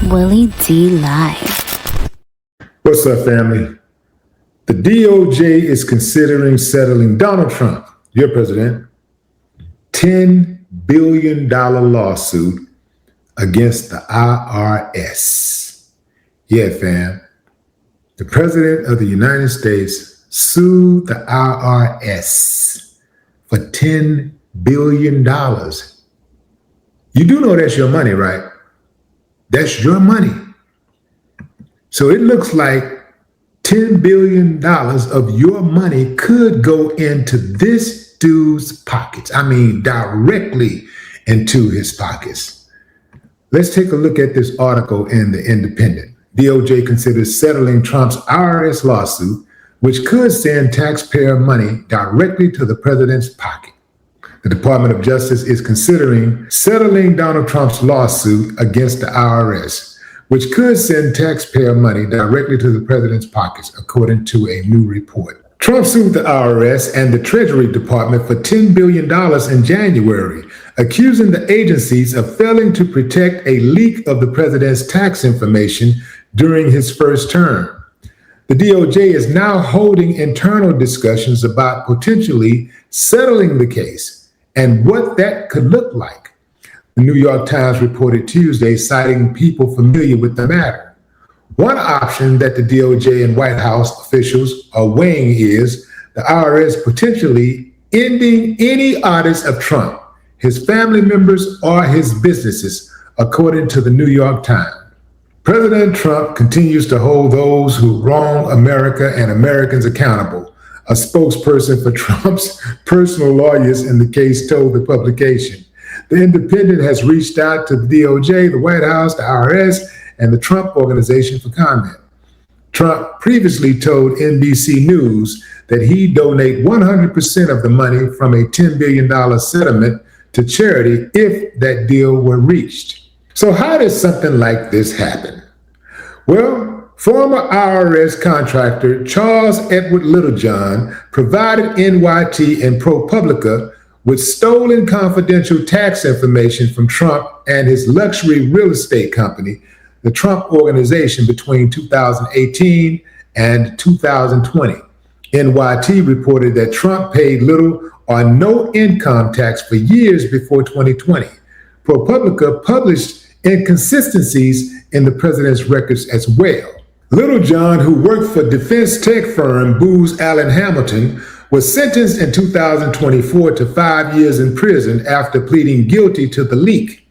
Willie D Live. What's up, family? The DOJ is considering settling Donald Trump, your president, $10 billion lawsuit against the IRS. Yeah, fam. The president of the United States sued the IRS for $10 billion. You do know that's your money, right? That's your money. So it looks like $10 billion of your money could go into this dude's pockets. I mean, directly into his pockets. Let's take a look at this article in The Independent. DOJ considers settling Trump's IRS lawsuit, which could send taxpayer money directly to the president's pocket. The Department of Justice is considering settling Donald Trump's lawsuit against the IRS, which could send taxpayer money directly to the president's pockets, according to a new report. Trump sued the IRS and the Treasury Department for $10 billion in January, accusing the agencies of failing to protect a leak of the president's tax information during his first term. The DOJ is now holding internal discussions about potentially settling the case and what that could look like. The New York Times reported Tuesday, citing people familiar with the matter. One option that the DOJ and White House officials are weighing is the IRS potentially ending any audits of Trump, his family members, or his businesses, according to the New York Times. President Trump continues to hold those who wrong America and Americans accountable, a spokesperson for Trump's personal lawyers in the case told the publication. The Independent has reached out to the DOJ, the White House, the IRS, and the Trump Organization for comment. Trump previously told NBC News that he'd donate 100% of the money from a $10 billion settlement to charity if that deal were reached. So how does something like this happen? Well, former IRS contractor Charles Littlejohn provided NYT and ProPublica with stolen confidential tax information from Trump and his luxury real estate company, the Trump Organization, between 2018 and 2020. NYT reported that Trump paid little or no income tax for years before 2020. ProPublica published inconsistencies in the president's records as well. Littlejohn, who worked for defense tech firm Booz Allen Hamilton, was sentenced in 2024 to 5 years in prison after pleading guilty to the leak.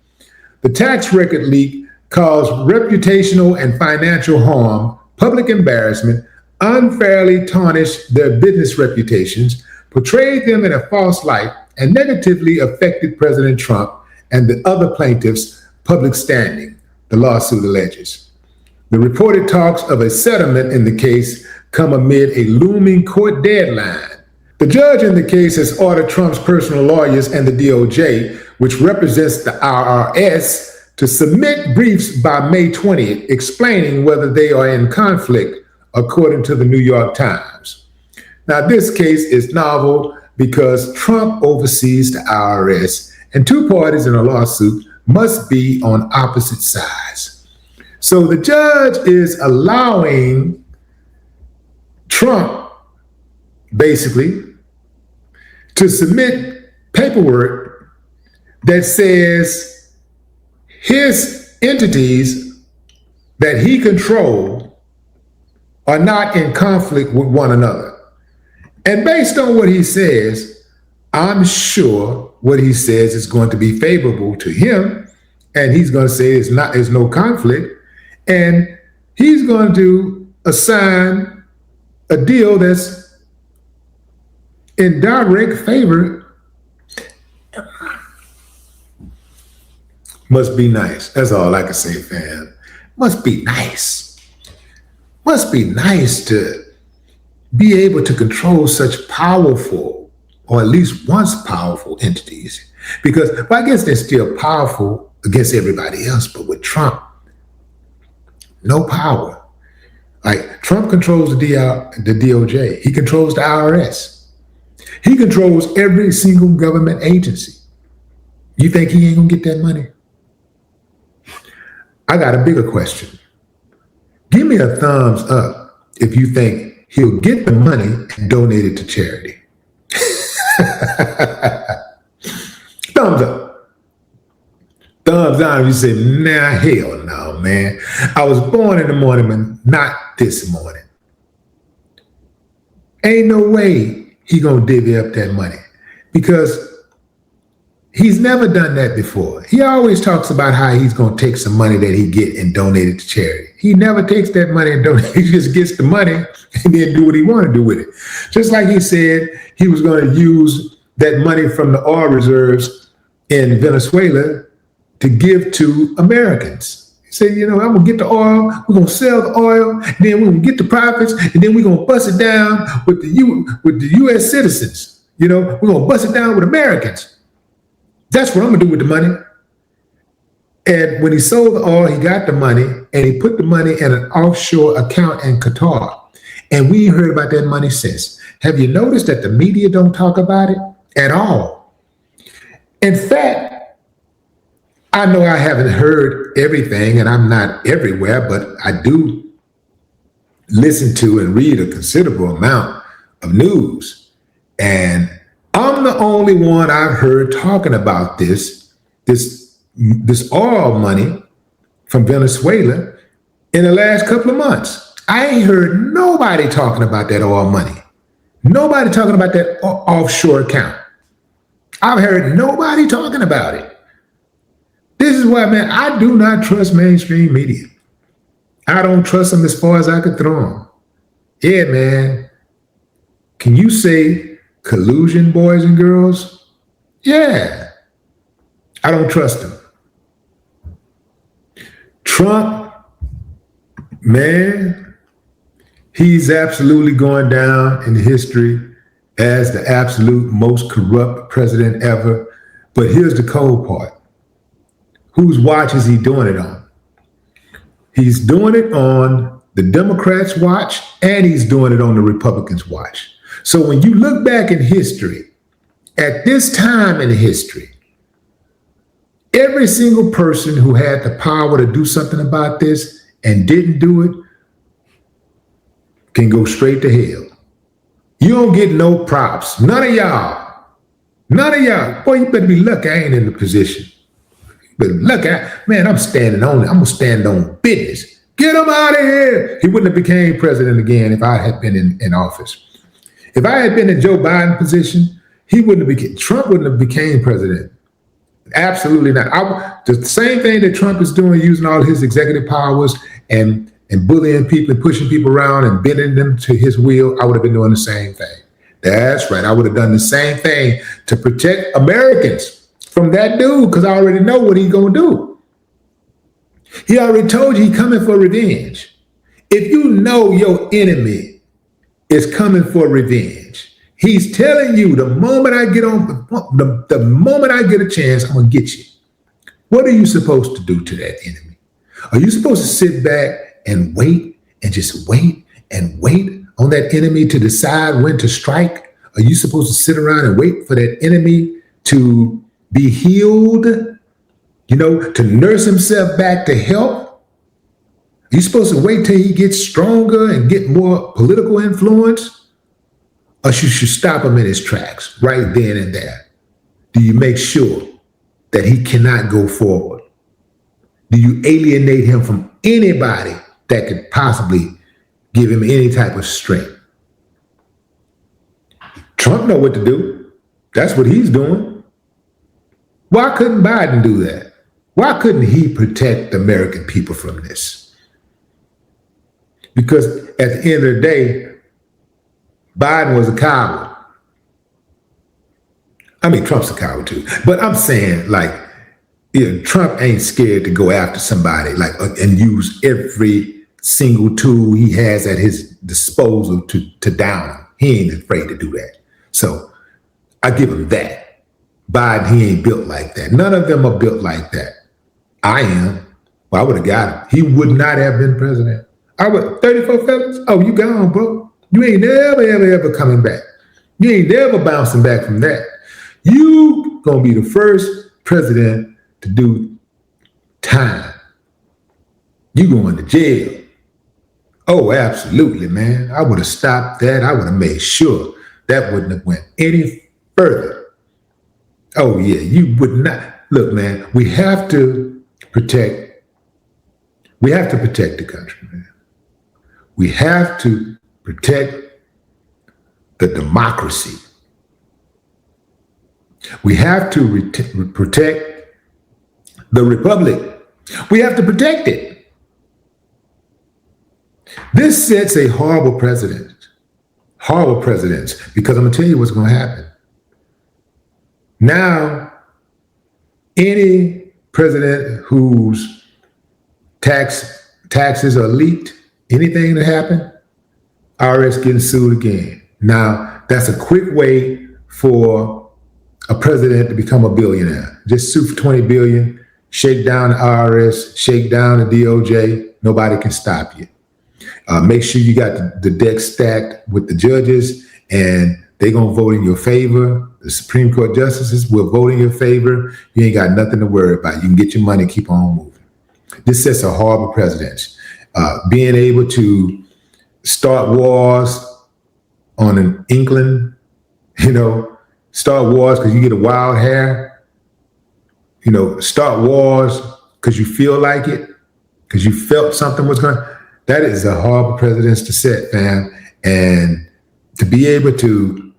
The tax record leak caused reputational and financial harm, public embarrassment, unfairly tarnished their business reputations, portrayed them in a false light, and negatively affected President Trump and the other plaintiffs' public standing, the lawsuit alleges. The reported talks of a settlement in the case come amid a looming court deadline. The judge in the case has ordered Trump's personal lawyers and the DOJ, which represents the IRS, to submit briefs by May 20th, explaining whether they are in conflict, according to the New York Times. Now, this case is novel because Trump oversees the IRS, and two parties in a lawsuit must be on opposite sides. So the judge is allowing Trump, basically, to submit paperwork that says his entities that he controls are not in conflict with one another. And based on what he says, I'm sure what he says is going to be favorable to him, and he's going to say there's no conflict, and he's going to assign a deal that's in direct favor. Must be nice. That's all I can say, fam. Must be nice. Must be nice to be able to control such powerful, or at least once powerful, entities. Because, well, I guess they're still powerful against everybody else, but with Trump, no power. Like, Trump controls the DOJ. He controls the IRS. He controls every single government agency. You think he ain't gonna get that money? I got a bigger question. Give me a thumbs up if you think he'll get the money and donate it to charity. Thumbs up. Thumbs down if you say, nah, hell no, man. I was born in the morning, but not this morning. Ain't no way he gonna divvy up that money because he's never done that before. He always talks about how he's gonna take some money that he get and donate it to charity. He never takes that money and donate. He just gets the money and then do what he want to do with it. Just like he said he was going to use that money from the oil reserves in Venezuela to give to Americans. He said, I'm going to get the oil, we're going to sell the oil, and then we're going to get the profits, and then we're going to bust it down with the U.S. citizens. We're going to bust it down with Americans. That's what I'm going to do with the money. And when he sold the oil, he got the money, and he put the money in an offshore account in Qatar. And we ain't heard about that money since. Have you noticed that the media don't talk about it at all? In fact, I know I haven't heard everything, and I'm not everywhere, but I do listen to and read a considerable amount of news. And I'm the only one I've heard talking about this oil money from Venezuela in the last couple of months. I ain't heard nobody talking about that oil money. Nobody talking about that offshore account. I've heard nobody talking about it. This is why, man, I do not trust mainstream media. I don't trust them as far as I could throw them. Yeah, man. Can you say collusion, boys and girls? Yeah. I don't trust them. Trump, man, he's absolutely going down in history as the absolute most corrupt president ever. But here's the cold part. Whose watch is he doing it on? He's doing it on the Democrats' watch, and he's doing it on the Republicans' watch. So when you look back in history, at this time in history, every single person who had the power to do something about this and didn't do it can go straight to hell. You don't get no props. None of y'all. None of y'all. Boy, you better be lucky I ain't in the position. But look at, man, I'm standing on it. I'm going to stand on business. Get him out of here. He wouldn't have became president again if I had been in office. If I had been in Joe Biden's position, Trump wouldn't have became president. Absolutely not. The same thing that Trump is doing, using all his executive powers and bullying people and pushing people around and bending them to his will, I would have been doing the same thing. That's right. I would have done the same thing to protect Americans from that dude, because I already know what he's going to do. He already told you he's coming for revenge. If you know your enemy is coming for revenge, he's telling you the moment I get the moment I get a chance, I'm going to get you. What are you supposed to do to that enemy? Are you supposed to sit back and wait and just wait and wait on that enemy to decide when to strike? Are you supposed to sit around and wait for that enemy to be healed, to nurse himself back to health? You're supposed to wait till he gets stronger and get more political influence? Or you should stop him in his tracks right then and there? Do you make sure that he cannot go forward? Do you alienate him from anybody that could possibly give him any type of strength? Trump know what to do. That's what he's doing. Why couldn't Biden do that? Why couldn't he protect the American people from this? Because at the end of the day, Biden was a coward. I mean, Trump's a coward too. But I'm saying, Trump ain't scared to go after somebody and use every single tool he has at his disposal to down him. He ain't afraid to do that. So I give him that. Biden, he ain't built like that. None of them are built like that. I am. Well, I would have got him. He would not have been president. 34 felons? Oh, you gone, bro. You ain't never, ever, ever coming back. You ain't never bouncing back from that. You gonna be the first president to do time. You going to jail. Oh, absolutely, man. I would have stopped that. I would have made sure that wouldn't have went any further. Oh, yeah, you would not. Look, man, we have to protect the country, man. We have to protect the democracy. We have to protect the republic. We have to protect it. This sets a horrible precedent, because I'm going to tell you what's going to happen. Now, any president whose taxes are leaked, anything that happen, IRS getting sued again. Now, that's a quick way for a president to become a billionaire. Just sue for $20 billion, shake down the IRS, shake down the DOJ. Nobody can stop you. Make sure you got the deck stacked with the judges, and they're going to vote in your favor. The Supreme Court justices will vote in your favor. You ain't got nothing to worry about. You can get your money, keep on moving. This sets a horrible precedent. Being able to start wars on an inkling, start wars because you get a wild hair, start wars because you feel like it, because you felt something was going to, that is a horrible precedent to set, fam. And to be able to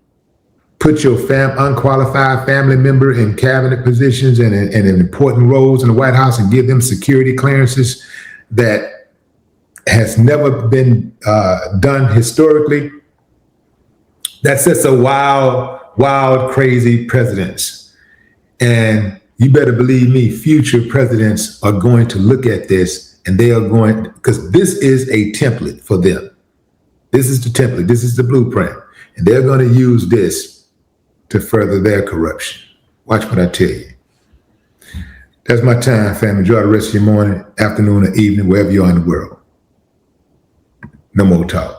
put your unqualified family member in cabinet positions and in important roles in the White House and give them security clearances that has never been done historically, that sets a wild, crazy precedence. And you better believe me, future presidents are going to look at this, and they are going, because this is a template for them. This is the template. This is the blueprint. And they're going to use this to further their corruption. Watch what I tell you. That's my time, fam. Enjoy the rest of your morning, afternoon, or evening, wherever you are in the world. No more talk.